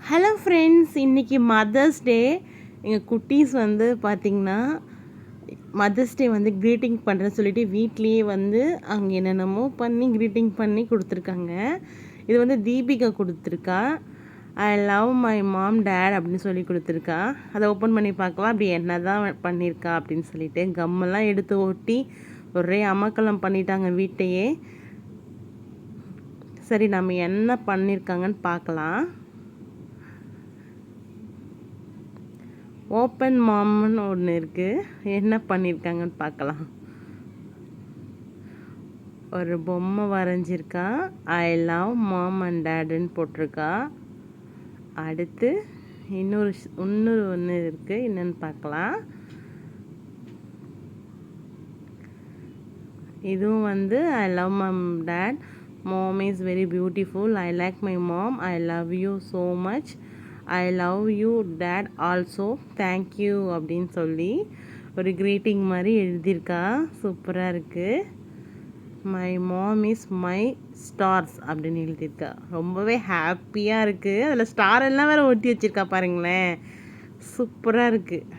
Hello friends, இன்றைக்கி mother's day. எங்கள் குட்டீஸ் வந்து பார்த்திங்கன்னா மதர்ஸ் டே வந்து க்ரீட்டிங் பண்ணுறேன்னு சொல்லிட்டு வீட்லேயே வந்து அங்கே என்னென்னமோ பண்ணி க்ரீட்டிங் பண்ணி கொடுத்துருக்காங்க. இது வந்து தீபிகா கொடுத்துருக்கா. I love my mom dad அப்படின்னு சொல்லி கொடுத்துருக்கா. அதை ஓப்பன் பண்ணி பார்க்கலாம் அப்படி என்ன தான் பண்ணியிருக்கா அப்படின்னு சொல்லிட்டு கம்மெல்லாம் எடுத்து ஒட்டி ஒரே அமக்கலம் பண்ணிட்டாங்க வீட்டையே. சரி, நம்ம என்ன பண்ணியிருக்காங்கன்னு பார்க்கலாம். ஓப்பன் மாம்னு ஒன்று இருக்குது, என்ன பண்ணியிருக்காங்கன்னு பார்க்கலாம். ஒரு பொம்மை வரைஞ்சிருக்கா, ஐ லவ் மாம் அண்ட் டேடுன்னு போட்டிருக்கா. அடுத்து இன்னொரு ஒன்று இருக்குது, என்னென்னு பார்க்கலாம். இதுவும் வந்து I love mum dad, mom is very beautiful, I like my mom, I love you so much, I love you dad also, thank you அப்படின்னு சொல்லி ஒரு க்ரீட்டிங் மாதிரி எழுதியிருக்கா. சூப்பராக இருக்குது. My mom is my stars அப்படின்னு எழுதியிருக்கா. ரொம்பவே ஹாப்பியாக இருக்குது. அதில் ஸ்டார் எல்லாம் வேறு ஒட்டி வச்சுருக்கா பாருங்களேன். சூப்பராக இருக்குது,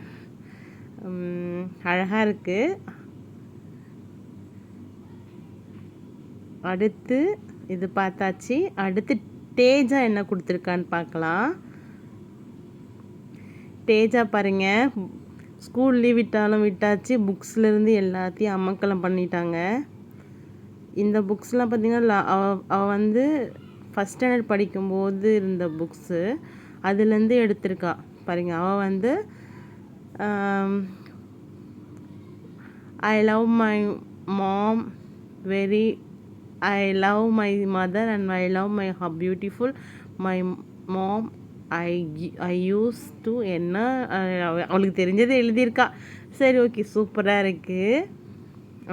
அழகாக இருக்குது. அடுத்து இது பார்த்தாச்சு. அடுத்து தேஜா என்ன கொடுத்துருக்கான்னு பார்க்கலாம். தேஜா பாருங்க, ஸ்கூல் லீவ் விட்டாச்சு, புக்ஸ்லேருந்து எல்லாத்தையும் அமக்கலம் பண்ணிட்டாங்க. இந்த புக்ஸ்லாம் பார்த்திங்கன்னா அவள் வந்து ஃபஸ்ட் ஸ்டாண்டர்ட் படிக்கும்போது இருந்த புக்ஸு, அதுலேருந்து எடுத்திருக்கா பாருங்க. அவள் வந்து I love my mom very, I love my mother and I love my beautiful my mom, I use to என்ன அவளுக்கு தெரிஞ்சதை எழுதியிருக்கா. சரி, ஓகே, சூப்பராக இருக்குது.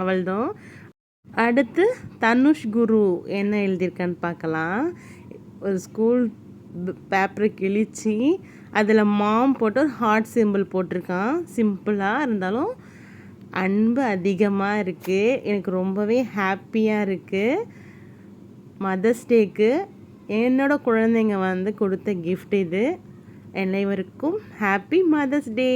அவள் தான். அடுத்து தனுஷ் குரு என்ன எழுதியிருக்கான்னு பார்க்கலாம். ஒரு ஸ்கூல் பேப்பரை கிழிச்சி அதில் மாம் போட்டு ஒரு ஹார்ட் சிம்பிள் போட்டிருக்கான். சிம்பிளாக இருந்தாலும் அன்பு அதிகமாக இருக்குது. எனக்கு ரொம்பவே ஹாப்பியாக இருக்குது. மதர்ஸ் டேக்கு என்னோட குழந்தைங்க வந்து கொடுத்த கிஃப்ட் இது. அனைவருக்கும் ஹாப்பி மதர்ஸ் டே.